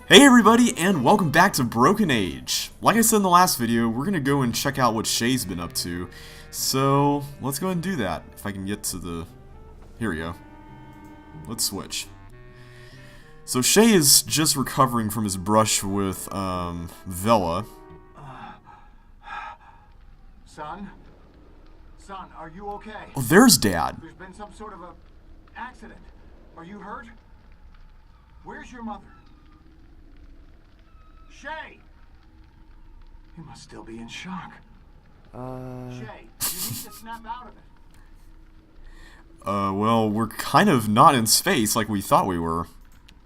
Hey everybody, and welcome back to Broken Age. Like I said in the last video, we're gonna go and check out what Shay's been up to. So, let's go ahead and do that. If I can get to the... Here we go. Let's switch. So Shay is just recovering from his brush with, Vela. Son? Son, are you okay? Oh, there's Dad. There's been some sort of a accident. Are you hurt? Where's your mother? Shay! You must still be in shock. Shay, you need to snap out of it. Well, we're kind of not in space like we thought we were.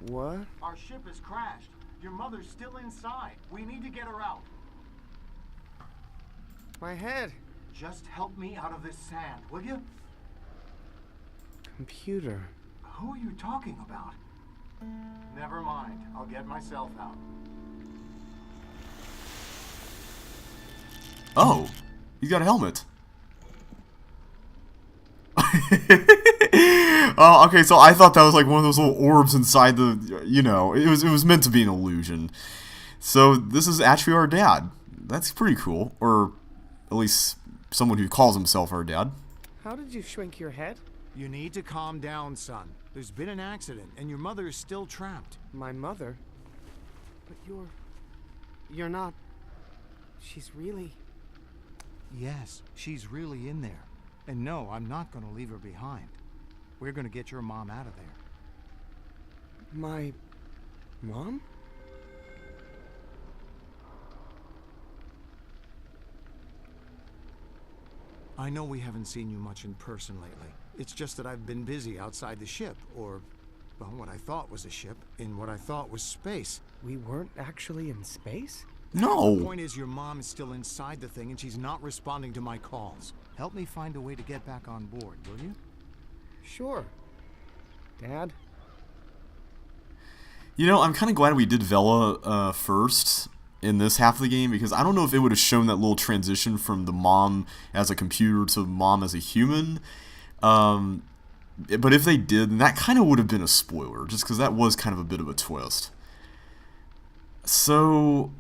What? Our ship has crashed. Your mother's still inside. We need to get her out. My head. Just help me out of this sand, will you? Computer. Who are you talking about? Never mind. I'll get myself out. Oh, he's got a helmet. Oh, okay, so I thought that was like one of those little orbs inside the, you know, it was meant to be an illusion. So this is actually our dad. That's pretty cool, or at least someone who calls himself our dad. How did you shrink your head? You need to calm down, son. There's been an accident, and your mother is still trapped. My mother? But you're not... She's really... Yes, she's really in there. And no, I'm not going to leave her behind. We're going to get your mom out of there. My... mom? I know we haven't seen you much in person lately. It's just that I've been busy outside the ship, or, well, what I thought was a ship, in what I thought was space. We weren't actually in space? No. The point is your mom is still inside the thing and she's not responding to my calls. Help me find a way to get back on board, will you? Sure. Dad? You know, I'm kind of glad we did Vela first in this half of the game, because I don't know if it would have shown that little transition from the mom as a computer to mom as a human. But if they did, then that kind of would have been a spoiler, just because that was kind of a bit of a twist. So,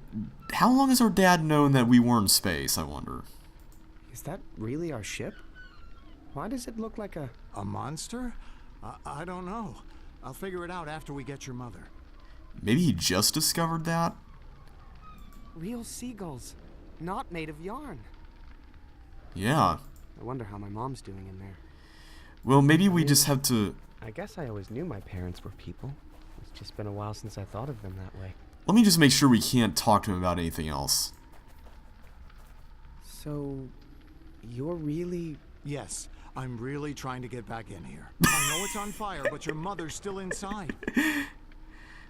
how long has our dad known that we were in space, I wonder? Is that really our ship? Why does it look like a... A monster? I don't know. I'll figure it out after we get your mother. Maybe he just discovered that? real seagulls, not made of yarn. Yeah. I wonder how my mom's doing in there. Well, maybe we just have to... I guess I always knew my parents were people. It's just been a while since I thought of them that way. Let me just make sure we can't talk to him about anything else. So, you're really... Yes, I'm really trying to get back in here. I know it's on fire, but your mother's still inside.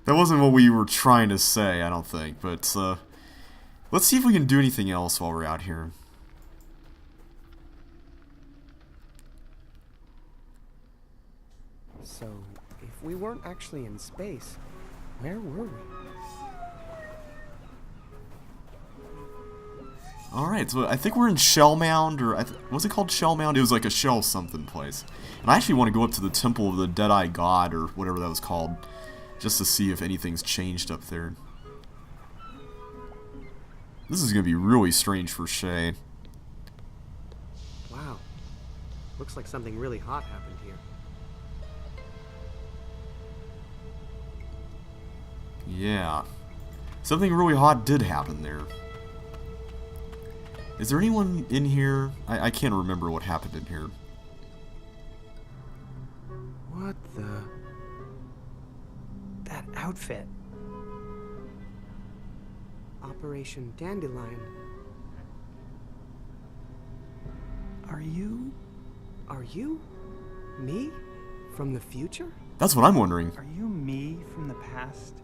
That wasn't what we were trying to say, I don't think, but, let's see if we can do anything else while we're out here. So, if we weren't actually in space, where were we? Alright, so I think we're in Shell Mound, or was it called Shell Mound? It was like a shell something place. And I actually want to go up to the Temple of the Dead-Eye God, or whatever that was called, just to see if anything's changed up there. This is going to be really strange for Shay. Wow. Looks like something really hot happened here. Yeah. Something really hot did happen there. Is there anyone in here? I can't remember what happened in here. What the... That outfit. Operation Dandelion. Are you... me? From the future? That's what I'm wondering. Are you me from the past?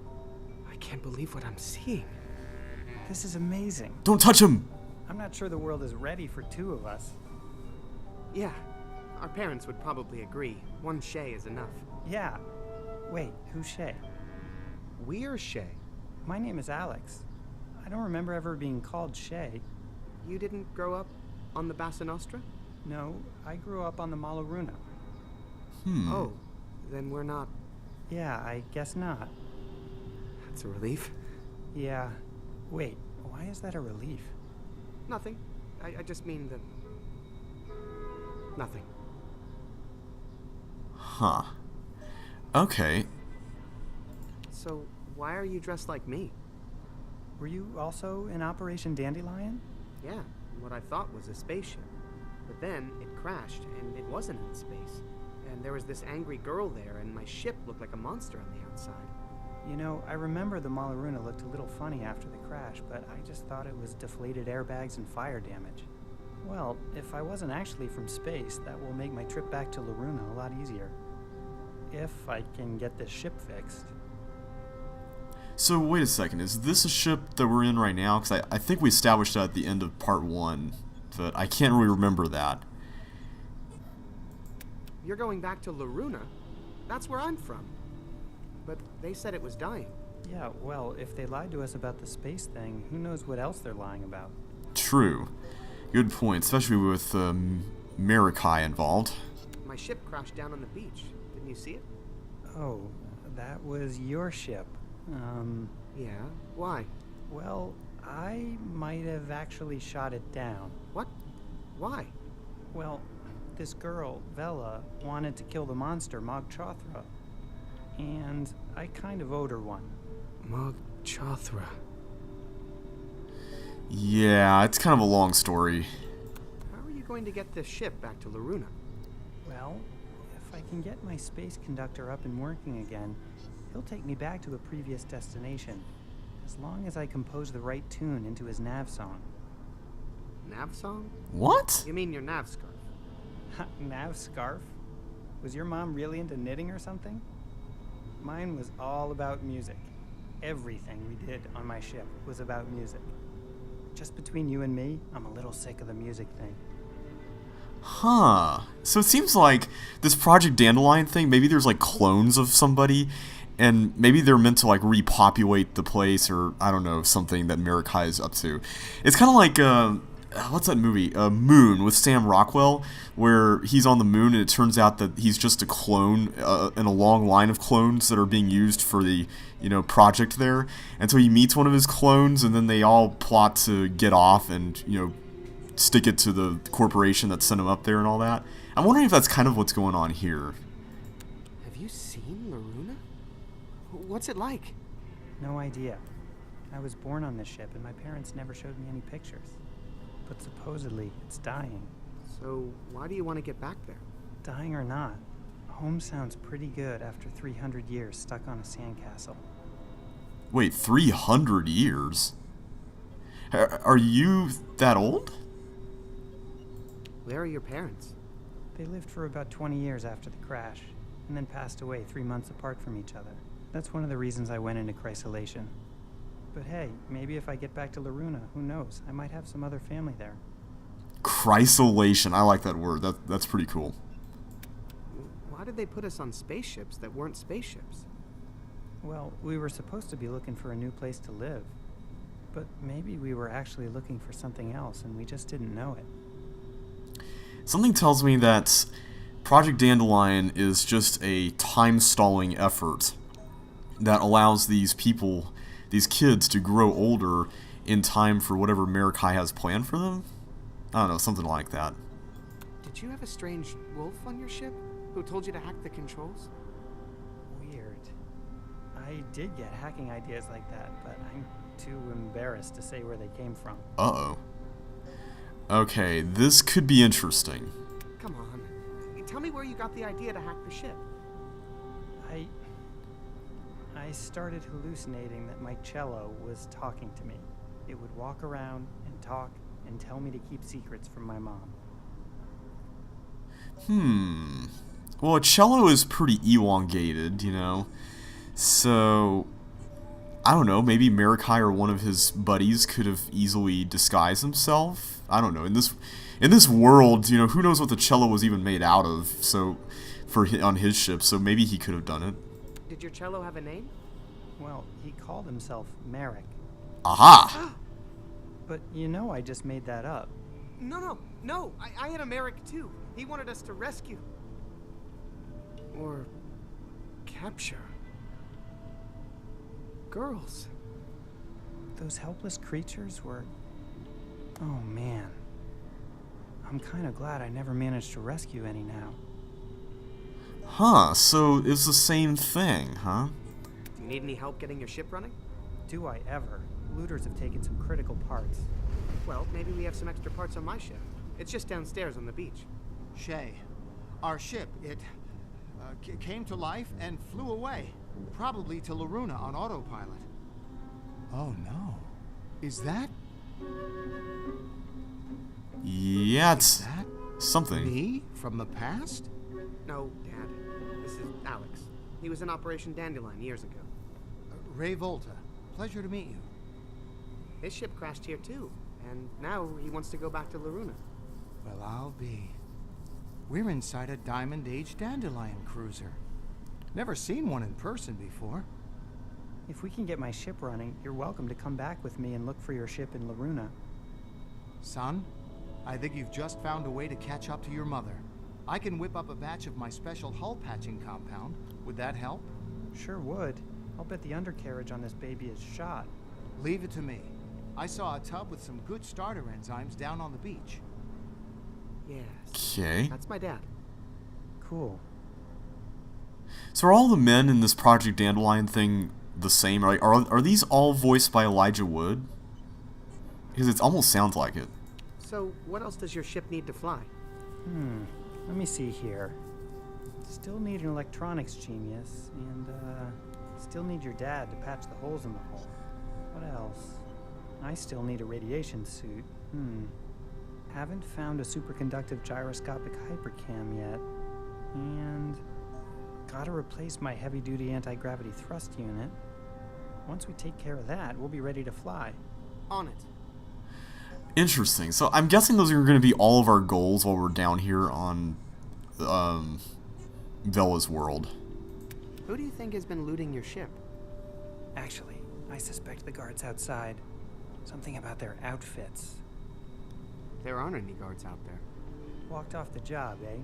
I can't believe what I'm seeing. This is amazing. Don't touch him! I'm not sure the world is ready for two of us. Yeah, our parents would probably agree. One Shay is enough. Yeah. Wait, who's Shay? We're Shay. My name is Alex. I don't remember ever being called Shay. You didn't grow up on the Bassa Nostra? No, I grew up on the Malaruna. Hmm. Oh, then we're not... Yeah, I guess not. That's a relief. Yeah. Wait, why is that a relief? Nothing. I just mean that... Nothing. Huh. Okay. So, why are you dressed like me? Were you also in Operation Dandelion? Yeah, what I thought was a spaceship. But then, it crashed, and it wasn't in space. And there was this angry girl there, and my ship looked like a monster on the outside. You know, I remember the Malaruna looked a little funny after the crash, but I just thought it was deflated airbags and fire damage. Well, if I wasn't actually from space, that will make my trip back to Laruna a lot easier. If I can get this ship fixed. So, wait a second. Is this a ship that we're in right now? Because I think we established that at the end of part 1, but I can't really remember that. You're going back to Laruna? That's where I'm from. But they said it was dying. Yeah, well, if they lied to us about the space thing, who knows what else they're lying about. True. Good point, especially with Marikai involved. My ship crashed down on the beach. Didn't you see it? Oh, that was your ship. Yeah. Why? Well, I might have actually shot it down. What? Why? Well, this girl, Vela, wanted to kill the monster, Mog Chothra. And I kind of owed her one. Mog Chothra. Yeah, it's kind of a long story. How are you going to get this ship back to Laruna? Well, if I can get my space conductor up and working again, he'll take me back to a previous destination, as long as I compose the right tune into his nav song. Nav song? What? You mean your nav scarf? Nav scarf? Was your mom really into knitting or something? Mine was all about music. Everything we did on my ship was about music. Just between you and me, I'm a little sick of the music thing. Huh. So it seems like this Project Dandelion thing, maybe there's like clones of somebody, and maybe they're meant to like repopulate the place, or I don't know, something that Marikai is up to. It's kind of like, what's that movie? Moon with Sam Rockwell, where he's on the moon and it turns out that he's just a clone in a long line of clones that are being used for the, project there. And so he meets one of his clones and then they all plot to get off and, stick it to the corporation that sent him up there and all that. I'm wondering if that's kind of what's going on here. Have you seen Laruna? What's it like? No idea. I was born on this ship and my parents never showed me any pictures. But supposedly, it's dying. So, why do you want to get back there? Dying or not, home sounds pretty good after 300 years stuck on a sandcastle. Wait, 300 years? Are you that old? Where are your parents? They lived for about 20 years after the crash, and then passed away 3 months apart from each other. That's one of the reasons I went into chrysolation. But hey, maybe if I get back to Laruna, who knows? I might have some other family there. Chrysolation, I like that word. That's pretty cool. Why did they put us on spaceships that weren't spaceships? Well, we were supposed to be looking for a new place to live. But maybe we were actually looking for something else and we just didn't know it. Something tells me that Project Dandelion is just a time-stalling effort that allows these people, these kids, to grow older in time for whatever Marikai has planned for them? I don't know, something like that. Did you have a strange wolf on your ship who told you to hack the controls? Weird. I did get hacking ideas like that, but I'm too embarrassed to say where they came from. Uh-oh. Okay, this could be interesting. Come on. Tell me where you got the idea to hack the ship. I started hallucinating that my cello was talking to me. It would walk around and talk and tell me to keep secrets from my mom. Well, a cello is pretty elongated, So, I don't know, maybe Marikai or one of his buddies could have easily disguised himself? I don't know. In this world, who knows what the cello was even made out of, so on his ship, so maybe he could have done it. Did your cello have a name? Well, he called himself Merrick. Aha! But I just made that up. No. I had a Merrick too. He wanted us to rescue. Or capture. girls. Those helpless creatures were... Oh, man. I'm kind of glad I never managed to rescue any now. Huh, so it's the same thing, huh? Do you need any help getting your ship running? Do I ever? Looters have taken some critical parts. Well, maybe we have some extra parts on my ship. It's just downstairs on the beach. Shay, our ship, it came to life and flew away. Probably to Loruna on autopilot. Oh no. Is that... Yeah, Is it's that something. me from the past? No, Dad. This is Alex. He was in Operation Dandelion years ago. Ray Volta. Pleasure to meet you. His ship crashed here too, and now he wants to go back to Loruna. Well, I'll be. We're inside a Diamond Age Dandelion cruiser. Never seen one in person before. If we can get my ship running, you're welcome to come back with me and look for your ship in Loruna. Son, I think you've just found a way to catch up to your mother. I can whip up a batch of my special hull patching compound. Would that help? Sure would. I'll bet the undercarriage on this baby is shot. Leave it to me. I saw a tub with some good starter enzymes down on the beach. Yes. Okay. That's my dad. Cool. So are all the men in this Project Dandelion thing the same? Are these all voiced by Elijah Wood? Because it almost sounds like it. So, what else does your ship need to fly? Let me see here. Still need an electronics genius, and, still need your dad to patch the holes in the hull. What else? I still need a radiation suit. Haven't found a superconductive gyroscopic hypercam yet. And... gotta replace my heavy-duty anti-gravity thrust unit. Once we take care of that, we'll be ready to fly. On it. Interesting. So I'm guessing those are going to be all of our goals while we're down here on Vela's world. Who do you think has been looting your ship? Actually, I suspect the guards outside. Something about their outfits. There aren't any guards out there. Walked off the job, eh?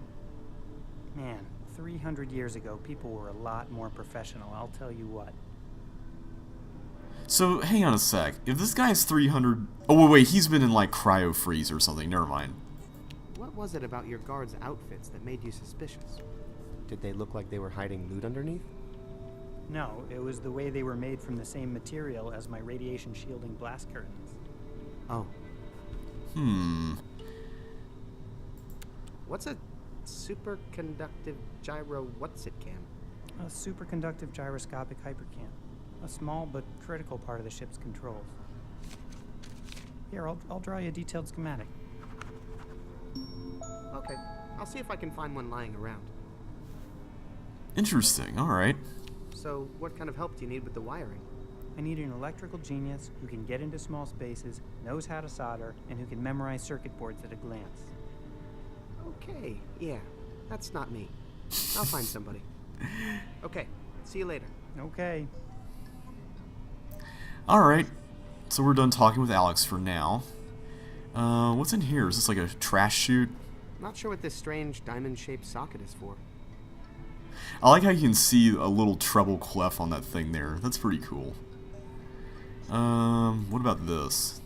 Man, 300 years ago, people were a lot more professional, I'll tell you what. So, hang on a sec. If this guy's 300... Oh, wait, he's been in, like, cryo-freeze or something. Never mind. What was it about your guards' outfits that made you suspicious? Did they look like they were hiding loot underneath? No, it was the way they were made from the same material as my radiation shielding blast curtains. Oh. What's a superconductive gyro what's-it-cam? A superconductive gyroscopic hypercam. A small but critical part of the ship's controls. Here, I'll draw you a detailed schematic. Okay, I'll see if I can find one lying around. Interesting. Alright. So, what kind of help do you need with the wiring? I need an electrical genius who can get into small spaces, knows how to solder, and who can memorize circuit boards at a glance. Okay, yeah, that's not me. I'll find somebody. Okay, see you later. Okay. Alright. So we're done talking with Alex for now. What's in here? Is this like a trash chute? Not sure what this strange diamond-shaped socket is for. I like how you can see a little treble clef on that thing there. That's pretty cool. What about this?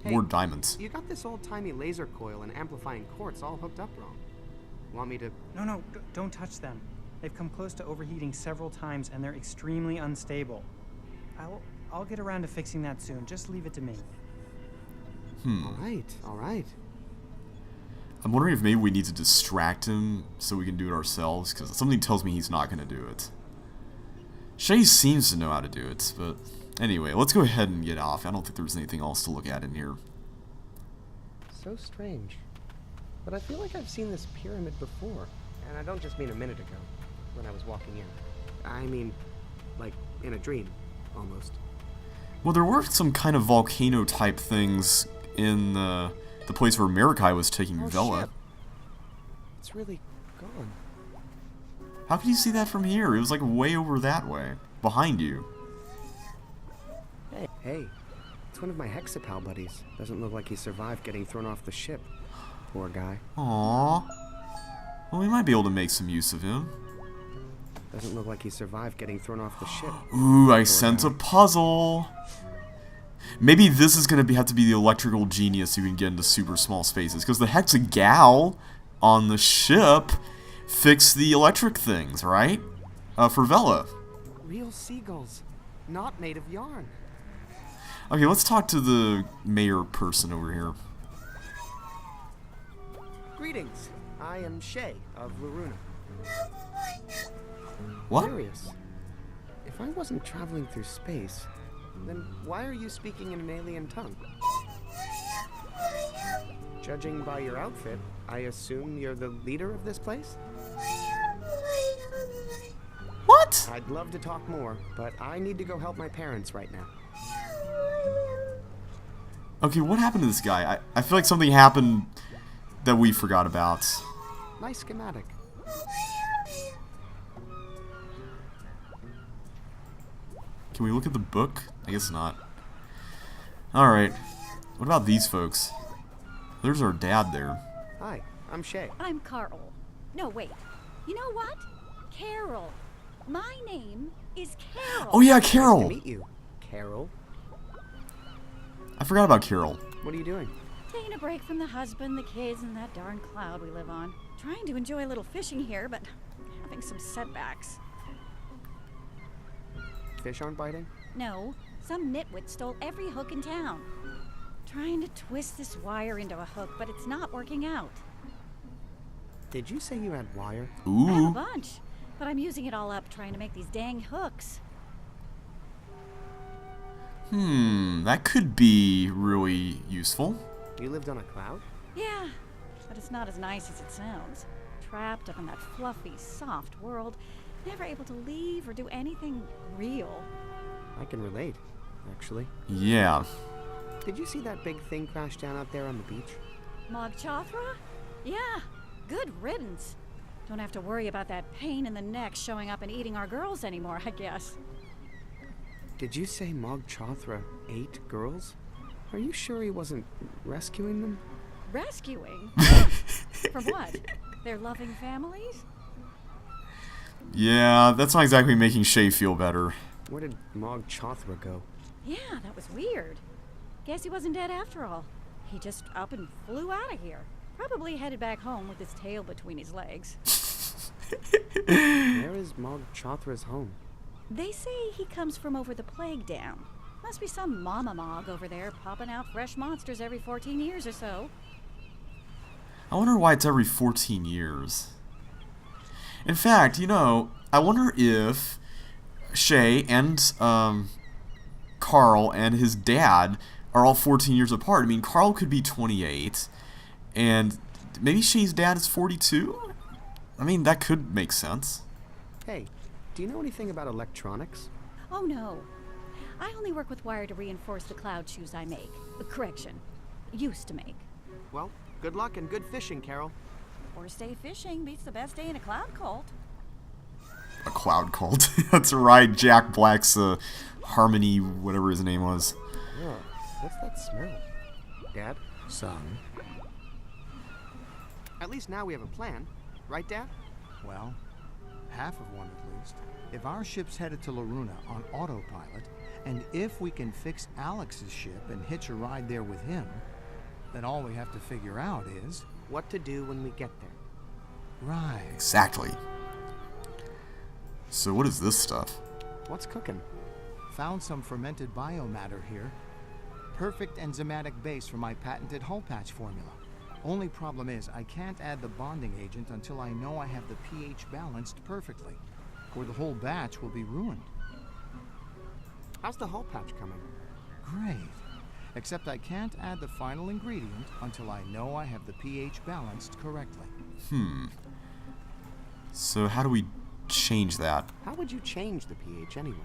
Hey, More diamonds. You got this old-timey laser coil and amplifying quartz all hooked up wrong. Want me to... No, don't touch them. They've come close to overheating several times, and they're extremely unstable. I'll get around to fixing that soon. Just leave it to me. All right. I'm wondering if maybe we need to distract him so we can do it ourselves, because something tells me he's not going to do it. Shay seems to know how to do it, but anyway, let's go ahead and get off. I don't think there's anything else to look at in here. So strange. But I feel like I've seen this pyramid before. And I don't just mean a minute ago, when I was walking in. I mean, like, in a dream, almost. Well, there were some kind of volcano-type things in the place where Marikai was taking Vela. Shit. It's really gone. How could you see that from here? It was like way over that way. Behind you. Hey, it's one of my Hexapal buddies. Doesn't look like he survived getting thrown off the ship. Poor guy. Aww. Well, we might be able to make some use of him. Doesn't look like he survived getting thrown off the ship. Ooh, I sent a puzzle. Maybe this is going to have to be the electrical genius who can get into super small spaces. Because the Hexagal on the ship fixed the electric things, right? For Vela. Real seagulls, not made of yarn. Okay, let's talk to the mayor person over here. Greetings. I am Shay of Loruna. What? Curious. If I wasn't traveling through space, then why are you speaking in an alien tongue? Judging by your outfit, I assume you're the leader of this place? What? I'd love to talk more, but I need to go help my parents right now. Okay, what happened to this guy? I feel like something happened that we forgot about. Nice schematic. Can we look at the book? I guess not. Alright. What about these folks? There's our dad there. Hi, I'm Shay. I'm Carl. No, wait. You know what? Carol. My name is Carol. Oh yeah, Nice to Carol! meet you, Carol. I forgot about Carol. What are you doing? Taking a break from the husband, the kids, and that darn cloud we live on. Trying to enjoy a little fishing here, but having some setbacks. Fish aren't biting? No, some nitwit stole every hook in town. Trying to twist this wire into a hook, but it's not working out. Did you say you had wire? I have a Ooh. bunch, but I'm using it all up trying to make these dang hooks. That could be really useful. You lived on a cloud? Yeah, but it's not as nice as it sounds. Trapped up in that fluffy, soft world, never able to leave or do anything real. I can relate, actually. Yeah. Did you see that big thing crash down out there on the beach? Mog Chothra? Yeah, good riddance. Don't have to worry about that pain in the neck showing up and eating our girls anymore, I guess. Did you say Mog Chothra ate girls? Are you sure he wasn't rescuing them? Rescuing? From what? Their loving families? Yeah, that's not exactly making Shay feel better. Where did Mog Chothra go? Yeah, that was weird. Guess he wasn't dead after all. He just up and flew out of here. Probably headed back home with his tail between his legs. Where is Mog Chothra's home? They say he comes from over the plague dam. Must be some mama mog over there popping out fresh monsters every 14 years or so. I wonder why it's every 14 years. In fact, you know, I wonder if Shay and Carl and his dad are all 14 years apart. I mean, Carl could be 28, and maybe Shay's dad is 42? I mean, that could make sense. Hey, do you know anything about electronics? Oh no. I only work with wire to reinforce the cloud shoes I make. Correction. Used to make. Well, good luck and good fishing, Carol. First day fishing beats the best day in a cloud cult. A cloud cult. That's right, Jack Black's Harmony, whatever his name was. Ugh, what's that smell? Dad? Son. At least now we have a plan. Right, Dad? Well, half of one at least. If our ship's headed to Loruna on autopilot, and if we can fix Alex's ship and hitch a ride there with him, then all we have to figure out is... What to do when we get there. Right. Exactly. So what is this stuff? What's cooking? Found some fermented biomatter here. Perfect enzymatic base for my patented hull patch formula. Only problem is, I can't add the bonding agent until I know I have the pH balanced perfectly, or the whole batch will be ruined. How's the hull patch coming? Great. Except I can't add the final ingredient until I know I have the pH balanced correctly. So how do we change that? How would you change the pH anyway?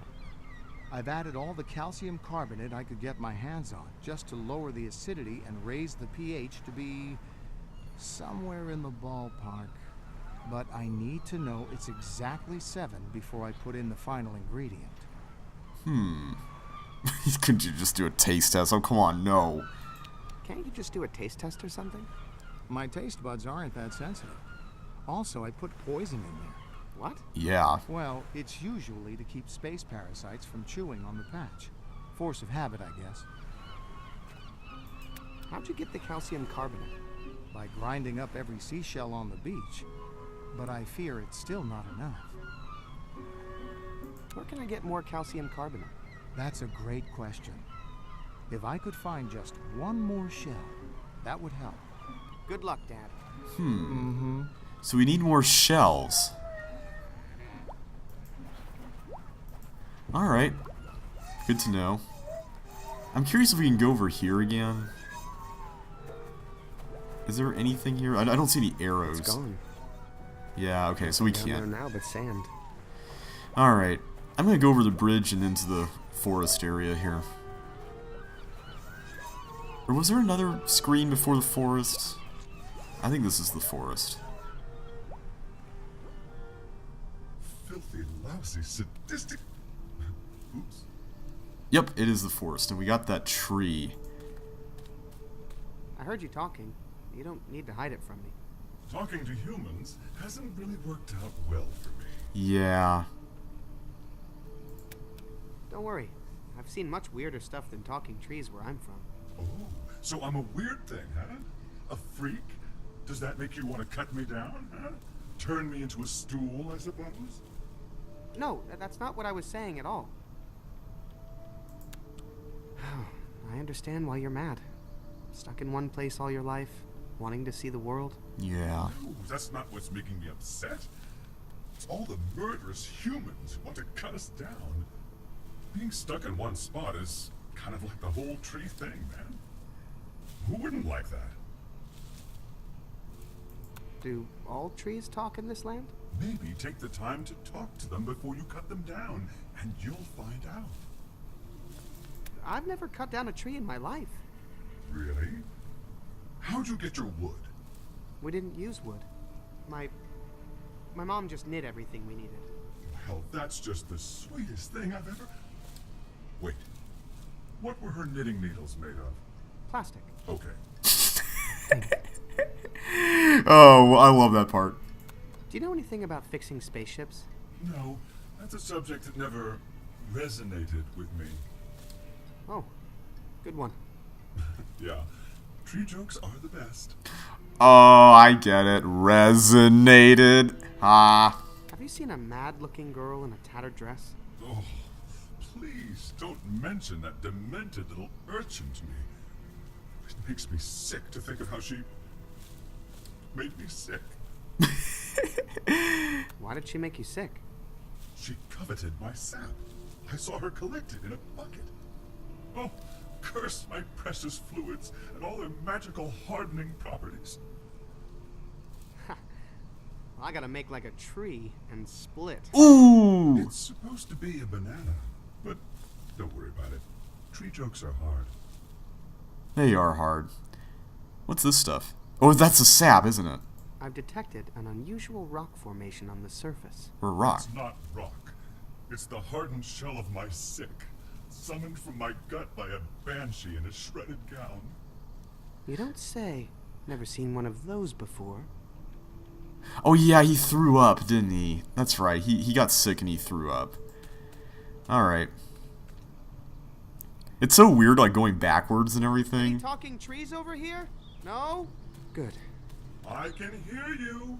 I've added all the calcium carbonate I could get my hands on, just to lower the acidity and raise the pH to be somewhere in the ballpark. But I need to know it's exactly 7 before I put in the final ingredient. Could you just do a taste test? Oh, come on, no. Can't you just do a taste test or something? My taste buds aren't that sensitive. Also, I put poison in there. What? Yeah. Well, it's usually to keep space parasites from chewing on the patch. Force of habit, I guess. How'd you get the calcium carbonate? By grinding up every seashell on the beach. But I fear it's still not enough. Where can I get more calcium carbonate? That's a great question. If I could find just one more shell, that would help. Good luck, Dad. So we need more shells. Alright. Good to know. I'm curious if we can go over here again. Is there anything here? I don't see any arrows. It's gone. Yeah, okay, so we Down there can't. now but sand. Alright. I'm gonna go over the bridge and into the forest area here. Or was there another screen before the forest? I think this is the forest. Filthy, lousy, sadistic... Oops. Yep, it is the forest, and we got that tree. I heard you talking. You don't need to hide it from me. Talking to humans hasn't really worked out well for me. Yeah. Don't worry. I've seen much weirder stuff than talking trees where I'm from. Oh, so I'm a weird thing, huh? A freak? Does that make you want to cut me down, huh? Turn me into a stool, I suppose? No, that's not what I was saying at all. I understand why you're mad. Stuck in one place all your life, wanting to see the world. Yeah. No, that's not what's making me upset. It's all the murderous humans who want to cut us down. Being stuck in one spot is kind of like the whole tree thing, man. Who wouldn't like that? Do all trees talk in this land? Maybe take the time to talk to them before you cut them down, and you'll find out. I've never cut down a tree in my life. Really? How'd you get your wood? We didn't use wood. My mom just knit everything we needed. Well, that's just the sweetest thing I've ever... Wait. What were her knitting needles made of? Plastic. Okay. Oh, well, I love that part. Do you know anything about fixing spaceships? No, that's a subject that never resonated with me. Oh, good one. Yeah, tree jokes are the best. Oh, I get it. Resonated. Ah. Have you seen a mad-looking girl in a tattered dress? Oh, please don't mention that demented little urchin to me. It makes me sick to think of how she made me sick. Why did she make you sick? She coveted my sap. I saw her collect it in a bucket. Oh, curse my precious fluids and all their magical hardening properties. I gotta make like a tree and split. Ooh. It's supposed to be a banana, but don't worry about it. Tree jokes are hard. They are hard. What's this stuff? Oh, that's a sap, isn't it? I've detected an unusual rock formation on the surface. Or rock. It's not rock. It's the hardened shell of my sick, summoned from my gut by a banshee in a shredded gown. You don't say. Never seen one of those before. Oh yeah, he threw up, didn't he? That's right, he got sick and he threw up. Alright. It's so weird, like, going backwards and Any everything. talking trees over here? No? Good. I can hear you.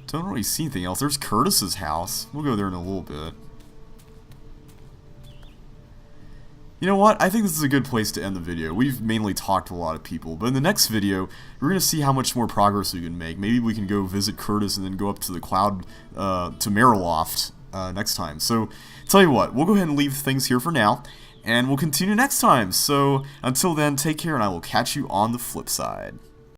Don't really see anything else. There's Curtis's house. We'll go there in a little bit. You know what? I think this is a good place to end the video. We've mainly talked to a lot of people, but in the next video, we're going to see how much more progress we can make. Maybe we can go visit Curtis and then go up to the cloud, to Mariloft next time. So, tell you what, we'll go ahead and leave things here for now, and we'll continue next time. So, until then, take care, and I will catch you on the flip side.